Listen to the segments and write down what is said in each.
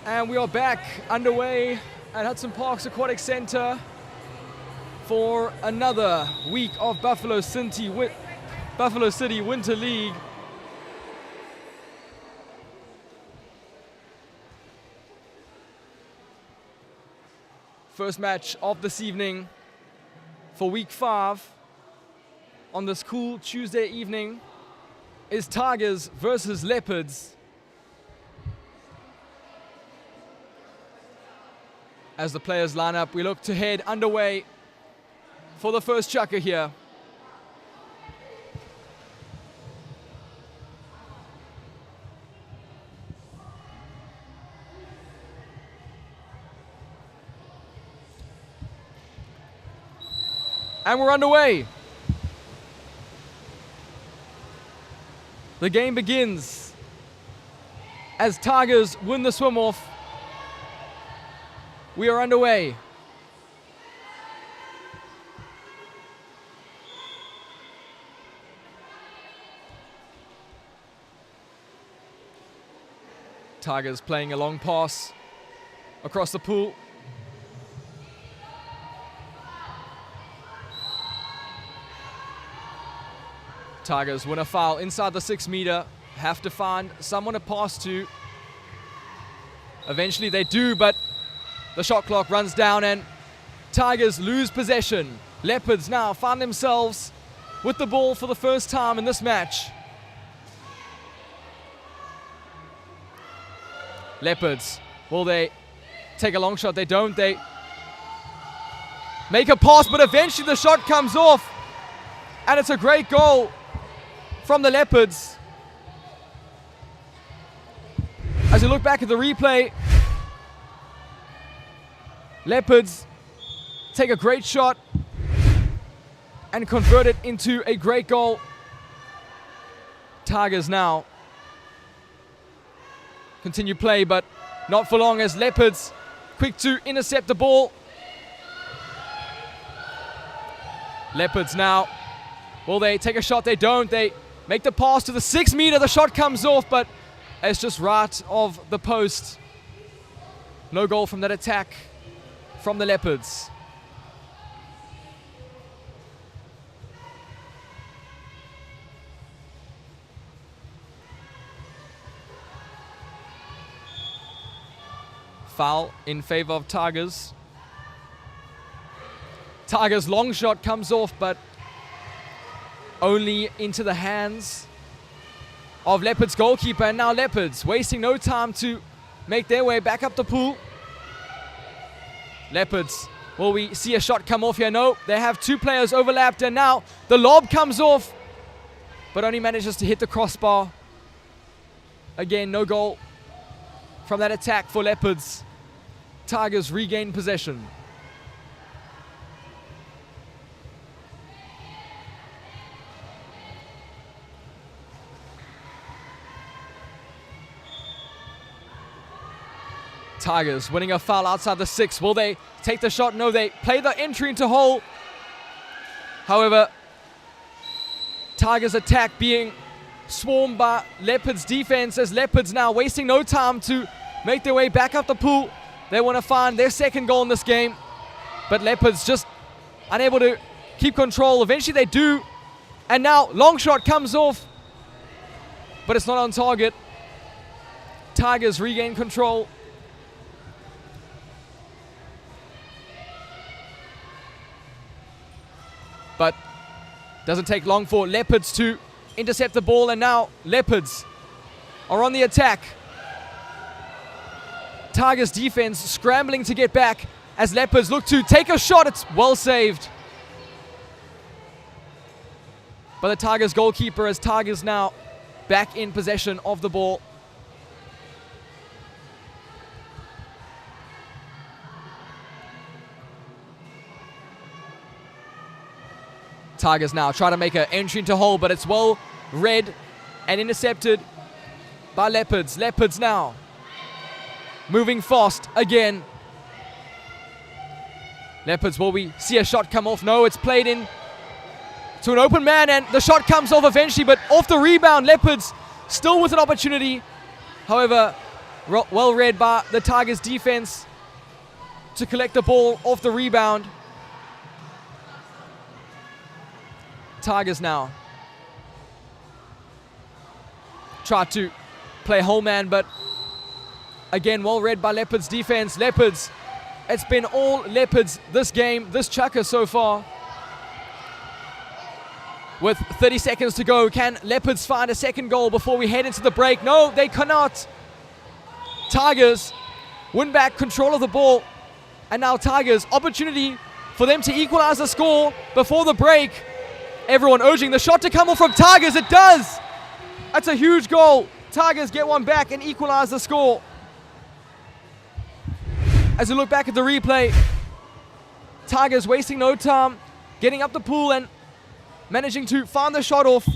And we are back underway at Hudson Park's Aquatic Center for another week of Buffalo City Winter League. First match of this evening for week 5 on this cool Tuesday evening is Tigers versus Leopards. As the players line up, we look to head underway for the first chukker here. And we're underway. The game begins as Tigers win the swim-off. We are underway. Tigers playing a long pass across the pool. Tigers win a foul inside the 6 meter. Have to find someone to pass to. Eventually they do, but the shot clock runs down and Tigers lose possession. Leopards now find themselves with the ball for the first time in this match. Leopards, will they take a long shot? They don't. They make a pass, but eventually the shot comes off. And it's a great goal from the Leopards. As you look back at the replay, Leopards take a great shot and convert it into a great goal. Tigers now continue play, but not for long as Leopards quick to intercept the ball. Leopards now, will they take a shot? They don't. They make the pass to the 6 meter. The shot comes off, but it's just right of the post. No goal from that attack from the Leopards. Foul in favor of Tigers. Tigers' long shot comes off, but only into the hands of Leopards' goalkeeper. And now Leopards wasting no time to make their way back up the pool. Leopards, will we see a shot come off here? No, they have two players overlapped, and now the lob comes off, but only manages to hit the crossbar. Again, no goal from that attack for Leopards. Tigers regain possession. Tigers winning a foul outside the 6. Will they take the shot? No, they play the entry into hole. However, Tigers attack being swarmed by Leopards defense, as Leopards now wasting no time to make their way back up the pool. They want to find their second goal in this game, but Leopards just unable to keep control. Eventually they do, and now long shot comes off, but it's not on target. Tigers regain control. But doesn't take long for Leopards to intercept the ball, and now Leopards are on the attack. Tigers defense scrambling to get back as Leopards look to take a shot. It's well saved by the Tigers goalkeeper, as Tigers now back in possession of the ball. Tigers now try to make an entry into hole, but it's well read and intercepted by Leopards. Leopards now moving fast again. Leopards, will we see a shot come off? No, it's played in to an open man, and the shot comes off eventually, but off the rebound. Leopards still with an opportunity. However, well read by the Tigers defense to collect the ball off the rebound. Tigers now try to play hole man, but again, well read by Leopards defense. Leopards, it's been all Leopards this game, this chukker so far. With 30 seconds to go, can Leopards find a second goal before we head into the break? No, they cannot. Tigers win back control of the ball, and now Tigers, opportunity for them to equalize the score before the break. Everyone urging the shot to come off from Tigers. It does. That's a huge goal. Tigers get one back and equalize the score. As we look back at the replay, Tigers wasting no time, getting up the pool and managing to find the shot off.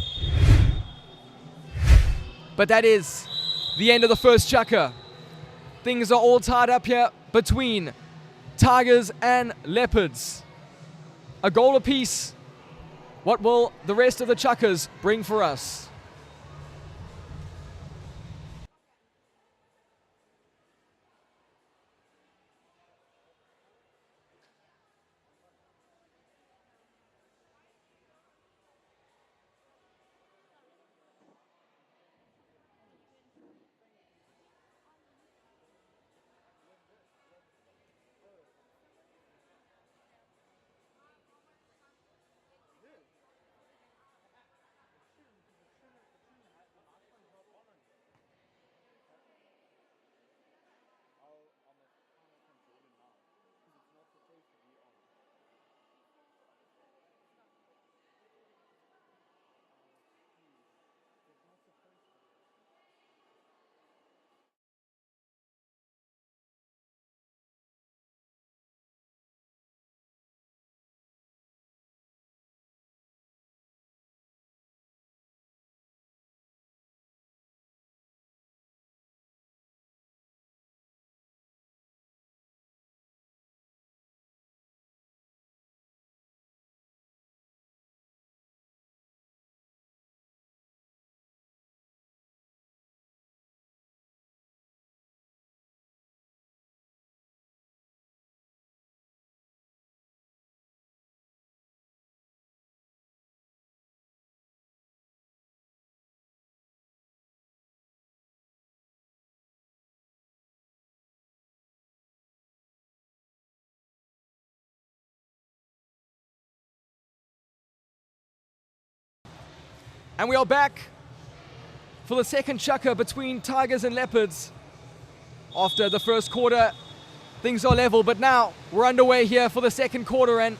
But that is the end of the first chukker. Things are all tied up here between Tigers and Leopards. A goal apiece. What will the rest of the chukkers bring for us? And we are back for the second chukker between Tigers and Leopards. After the first quarter, things are level, but now we're underway here for the second quarter, and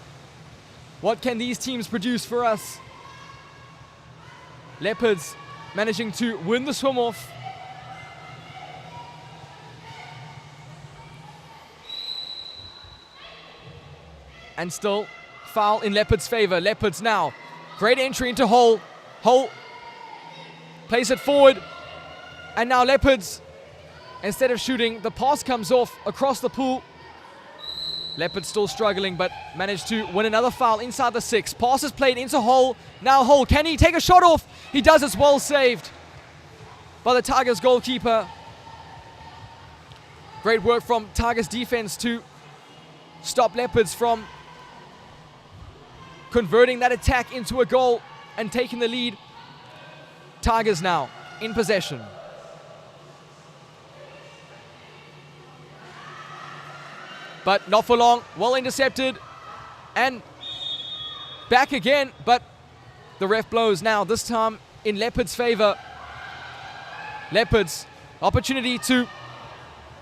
what can these teams produce for us? Leopards managing to win the swim-off. And still foul in Leopards' favor. Leopards now. Great entry into hole. Hole plays it forward. And now Leopards, instead of shooting, the pass comes off across the pool. Leopards still struggling, but managed to win another foul inside the 6. Pass is played into hole. Now hole. Can he take a shot off? He does. It's well saved by the Tigers goalkeeper. Great work from Tigers defense to stop Leopards from converting that attack into a goal and taking the lead. Tigers now in possession. But not for long. Well intercepted. And back again. But the ref blows now, this time in Leopards' favor. Leopards, opportunity to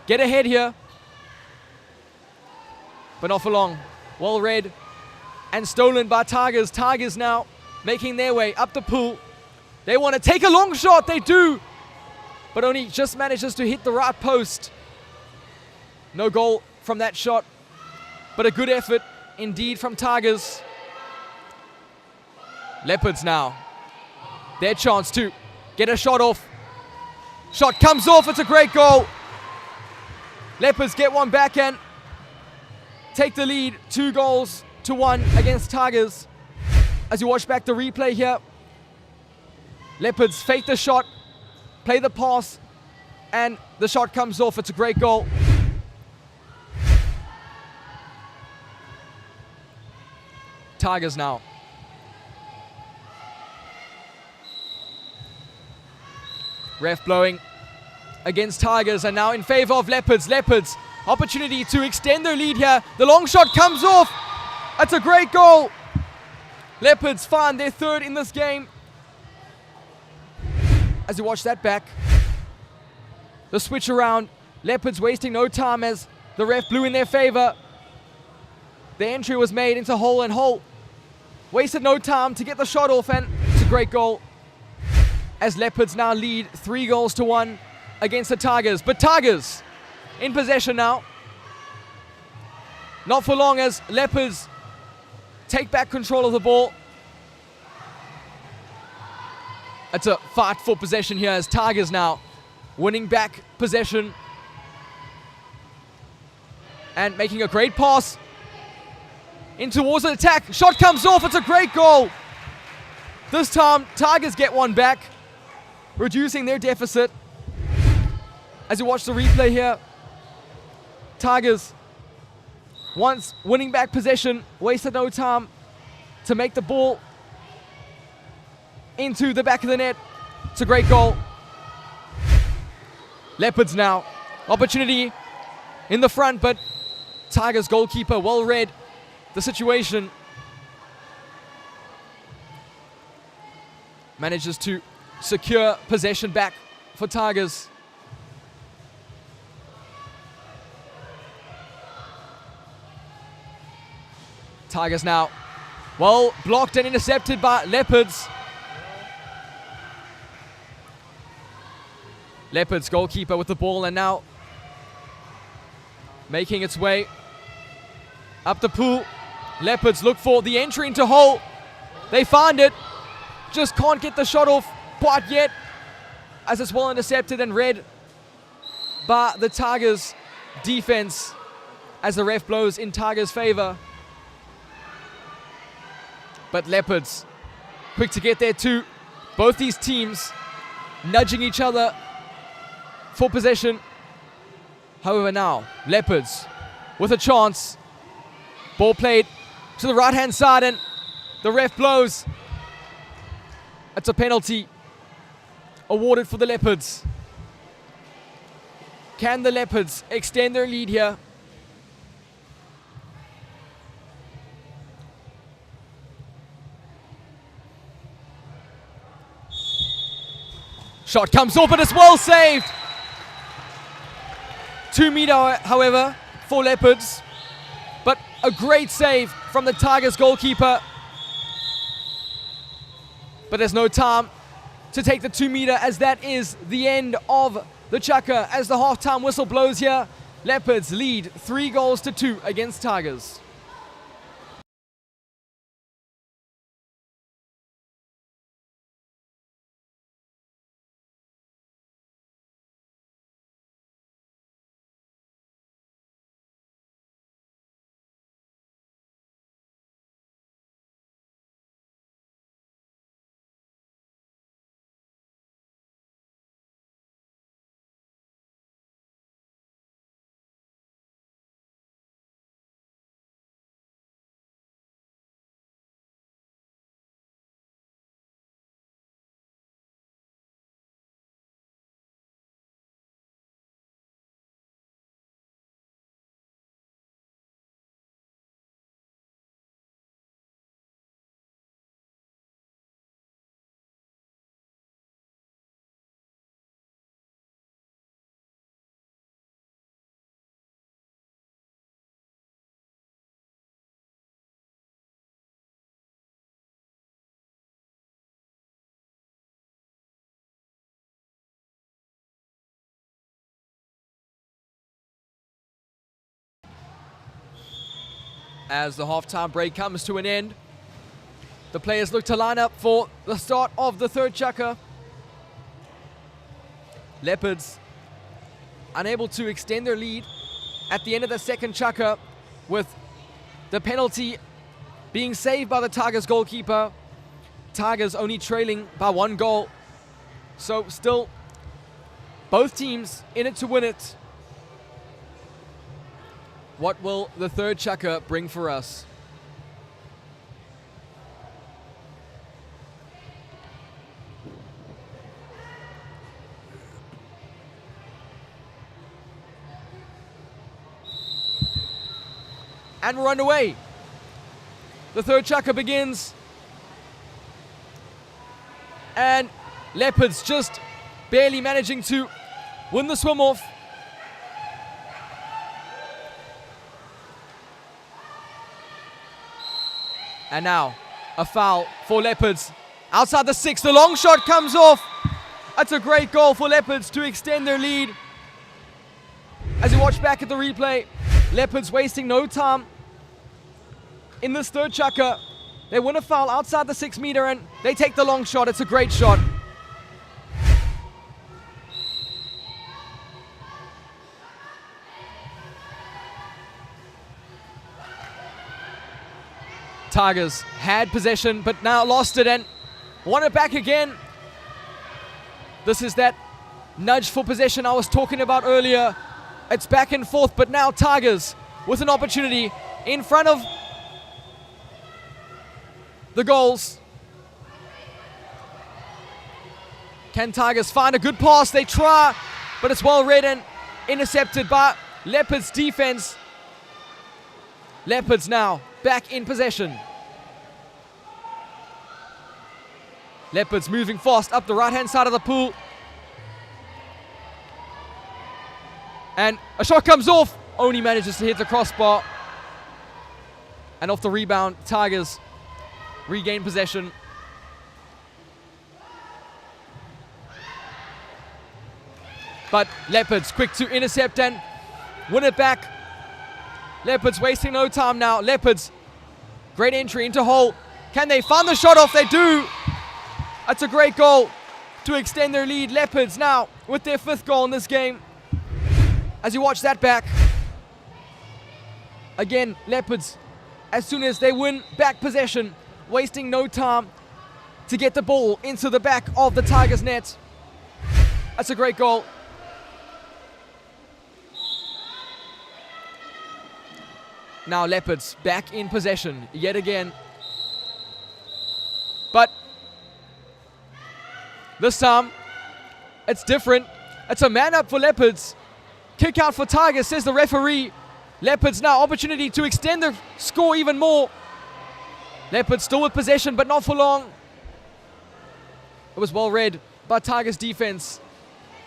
get ahead here. But not for long. Well read and stolen by Tigers. Tigers now making their way up the pool. They want to take a long shot. They do. But only just manages to hit the right post. No goal from that shot. But a good effort indeed from Tigers. Leopards now. Their chance to get a shot off. Shot comes off. It's a great goal. Leopards get one back and take the lead. 2-1 against Tigers. As you watch back the replay here, Leopards fake the shot, play the pass, and the shot comes off. It's a great goal. Tigers now. Ref blowing against Tigers, and now in favor of Leopards. Leopards, opportunity to extend their lead here. The long shot comes off. That's a great goal. Leopards find their third in this game. As you watch that back, the switch around. Leopards wasting no time as the ref blew in their favor. The entry was made into hole and hole. Wasted no time to get the shot off, and it's a great goal. As Leopards now lead 3-1 against the Tigers. But Tigers in possession now. Not for long as Leopards take back control of the ball. It's a fight for possession here as Tigers now winning back possession. And making a great pass in towards an attack. Shot comes off. It's a great goal. This time, Tigers get one back, reducing their deficit. As you watch the replay here, Tigers, once winning back possession, wasted no time to make the ball into the back of the net. It's a great goal. Leopards now, opportunity in the front, but Tigers goalkeeper well read the situation. Manages to secure possession back for Tigers. Tigers now well blocked and intercepted by Leopards. Leopards goalkeeper with the ball and now making its way up the pool. Leopards look for the entry into hole. They find it. Just can't get the shot off quite yet, as it's well intercepted and read by the Tigers defense as the ref blows in Tigers' favor. But Leopards quick to get there too. Both these teams nudging each other for possession. However, now Leopards with a chance. Ball played to the right-hand side and the ref blows. It's a penalty awarded for the Leopards. Can the Leopards extend their lead here? Shot comes off, but it's well saved. 2 meter, however, for Leopards. But a great save from the Tigers goalkeeper. But there's no time to take the 2 meter, as that is the end of the chukker. As the halftime whistle blows here, Leopards lead 3-2 against Tigers. As the halftime break comes to an end, the players look to line up for the start of the third chukker. Leopards unable to extend their lead at the end of the second chukker, with the penalty being saved by the Tigers goalkeeper. Tigers only trailing by 1 goal. So still both teams in it to win it. What will the third chukker bring for us? And we're underway. The third chukker begins. And Leopards just barely managing to win the swim off. And now a foul for Leopards. Outside the 6, the long shot comes off. That's a great goal for Leopards to extend their lead. As you watch back at the replay, Leopards wasting no time in this third chukker. They win a foul outside the 6 meter and they take the long shot. It's a great shot. Tigers had possession but now lost it and won it back again. This is that nudge for possession I was talking about earlier. It's back and forth, but now Tigers with an opportunity in front of the goals. Can Tigers find a good pass? They try, but it's well read and intercepted by Leopards defense. Leopards now back in possession. Leopards moving fast up the right-hand side of the pool. And a shot comes off, only manages to hit the crossbar. And off the rebound, Tigers regain possession. But Leopards quick to intercept and win it back. Leopards wasting no time now. Leopards, great entry into hole. Can they find the shot off? They do. That's a great goal to extend their lead. Leopards now with their 5th goal in this game. As you watch that back, again, Leopards, as soon as they win back possession, wasting no time to get the ball into the back of the Tigers net. That's a great goal. Now Leopards back in possession yet again. But this time, it's different. It's a man up for Leopards. Kick out for Tigers, says the referee. Leopards now opportunity to extend the score even more. Leopards still with possession, but not for long. It was well read by Tigers defense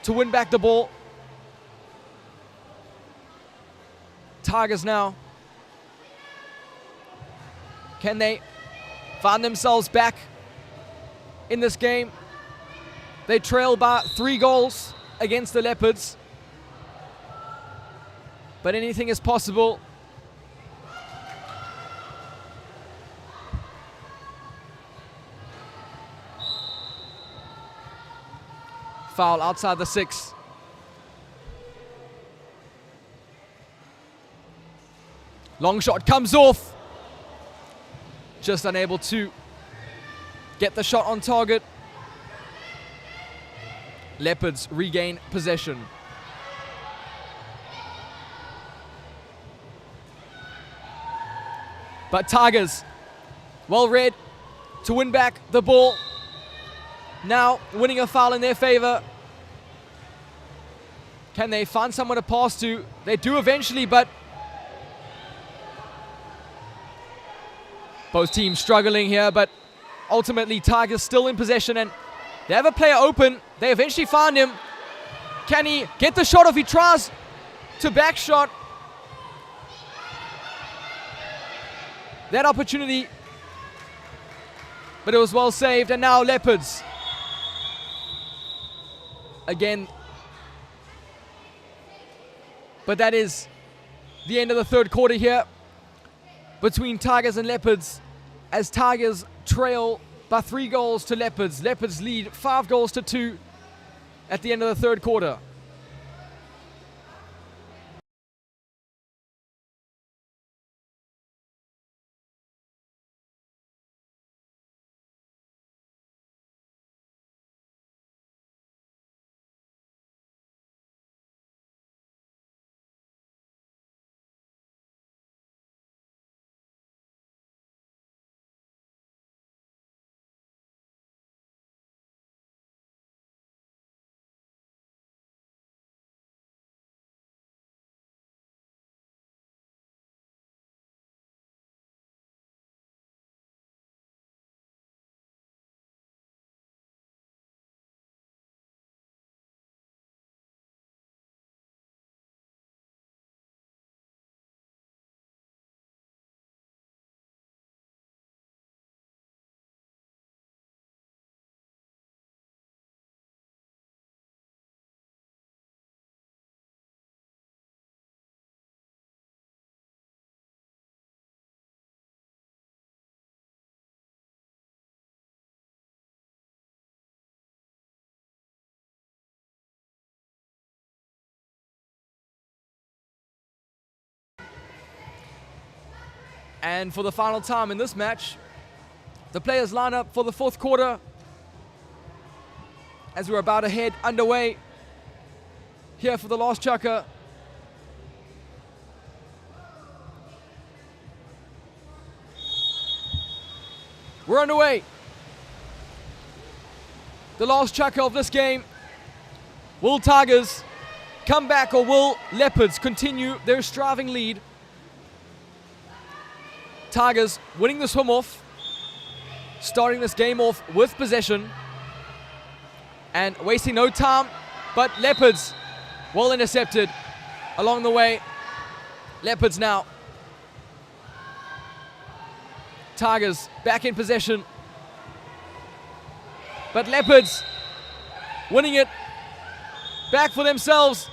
to win back the ball. Tigers now. Can they find themselves back in this game? They trail by 3 goals against the Leopards. But anything is possible. Foul outside the 6. Long shot comes off. Just unable to get the shot on target. Leopards regain possession. But Tigers, well read to win back the ball. Now winning a foul in their favor. Can they find someone to pass to? They do eventually, but both teams struggling here, but ultimately Tigers still in possession and they have a player open. They eventually find him. Can he get the shot if he tries to back shot? That opportunity, but it was well saved. And now Leopards again, but that is the end of the third quarter here. between Tigers and Leopards as Tigers trail by 3 goals to Leopards. Leopards lead 5 goals to 2 at the end of the third quarter. And for the final time in this match, the players line up for the fourth quarter as we're about to head underway here for the last chukker. We're underway. The last chukker of this game. Will Tigers come back or will Leopards continue their striving lead? Tigers winning the swim off, starting this game off with possession and wasting no time, but Leopards well intercepted along the way. Leopards now. Tigers back in possession, but Leopards winning it back for themselves.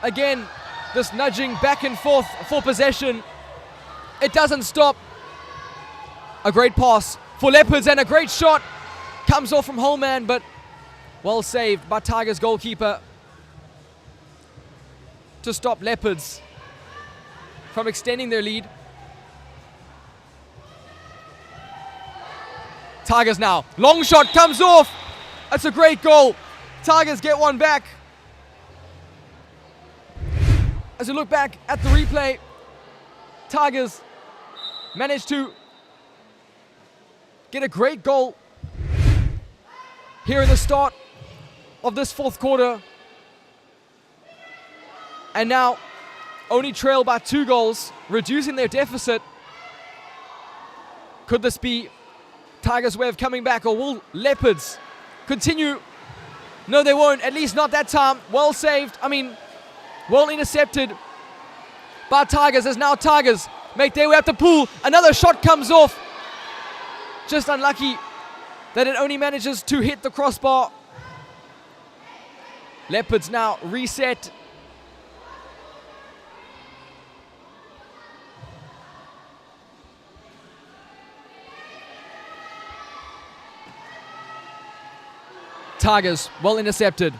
Again, this nudging back and forth for possession. It doesn't stop. A great pass for Leopards and a great shot comes off from Holman, but well saved by Tigers goalkeeper to stop Leopards from extending their lead. Tigers now. Long shot comes off. That's a great goal. Tigers get one back. As we look back at the replay, Tigers managed to get a great goal here in the start of this fourth quarter. And now only trail by 2 goals, reducing their deficit. Could this be Tigers' way of coming back, or will Leopards continue? No, they won't, at least not that time. Well saved, well intercepted by Tigers, as now Tigers make their way up the pool. Another shot comes off. Just unlucky that it only manages to hit the crossbar. Leopards now reset. Tigers well intercepted.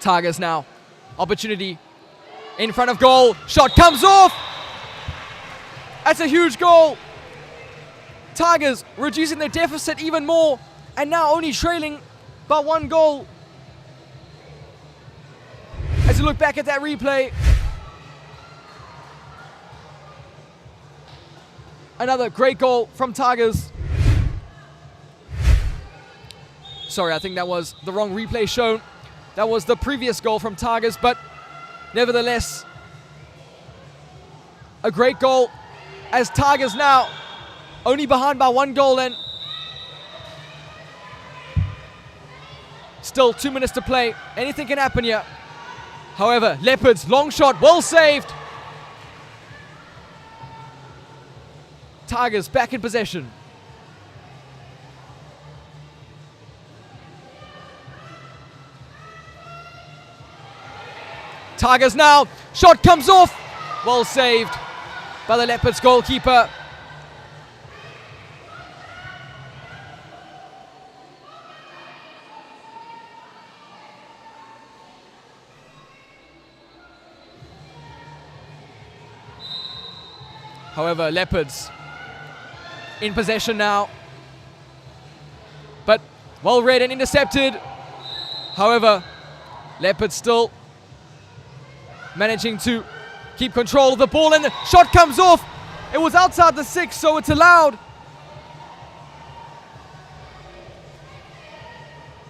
Tigers now. Opportunity in front of goal. Shot comes off. That's a huge goal. Tigers reducing their deficit even more and now only trailing by 1 goal. As you look back at that replay, another great goal from Tigers. Sorry, I think that was the wrong replay shown. That was the previous goal from Tigers, but nevertheless, a great goal as Tigers now only behind by 1 goal, and still 2 minutes to play. Anything can happen here. However, Leopards, long shot, well saved. Tigers back in possession. Tigers now. Shot comes off. Well saved by the Leopards goalkeeper. However, Leopards in possession now. But well read and intercepted. However, Leopards still managing to keep control of the ball, and the shot comes off. It was outside the 6, so it's allowed.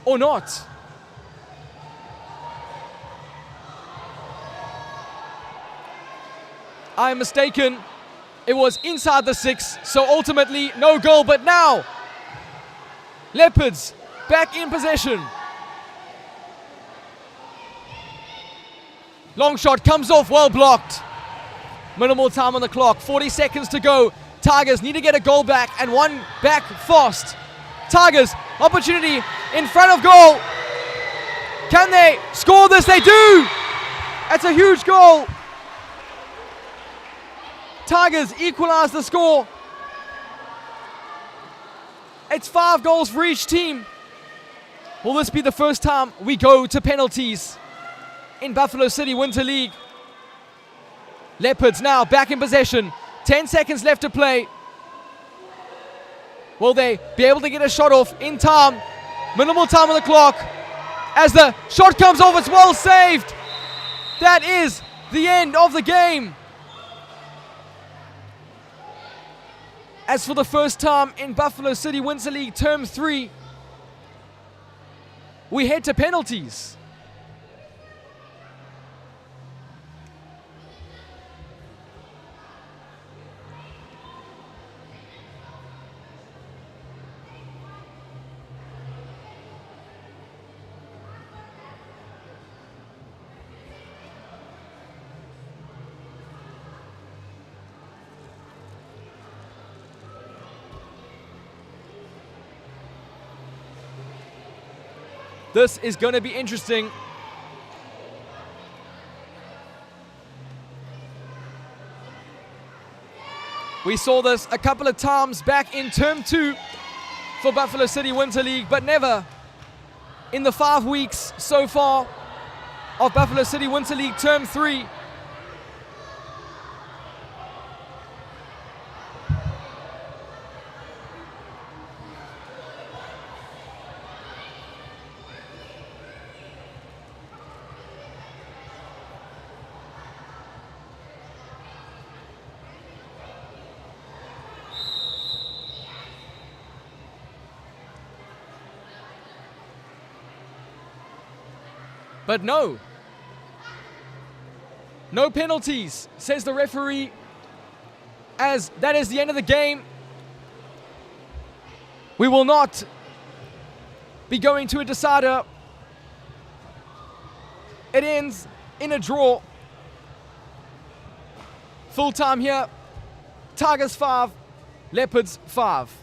Or not. I am mistaken. It was inside the 6, so ultimately no goal. But now, Leopards back in possession. Long shot comes off, well blocked. Minimal time on the clock, 40 seconds to go. Tigers need to get a goal back, and one back fast. Tigers, opportunity in front of goal. Can they score this? They do! That's a huge goal. Tigers equalize the score. It's 5 goals for each team. Will this be the first time we go to penalties in Buffalo City Winter League? Leopards now back in possession. 10 seconds left to play. Will they be able to get a shot off in time? Minimal time on the clock. As the shot comes off, it's well saved. That is the end of the game. As for the first time in Buffalo City Winter League Term 3, we head to penalties. This is going to be interesting. We saw this a couple of times back in Term 2 for Buffalo City Winter League, but never in the 5 weeks so far of Buffalo City Winter League Term 3. But no penalties, says the referee, as that is the end of the game. We will not be going to a decider. It ends in a draw. Full time here, Tigers 5, Leopards 5.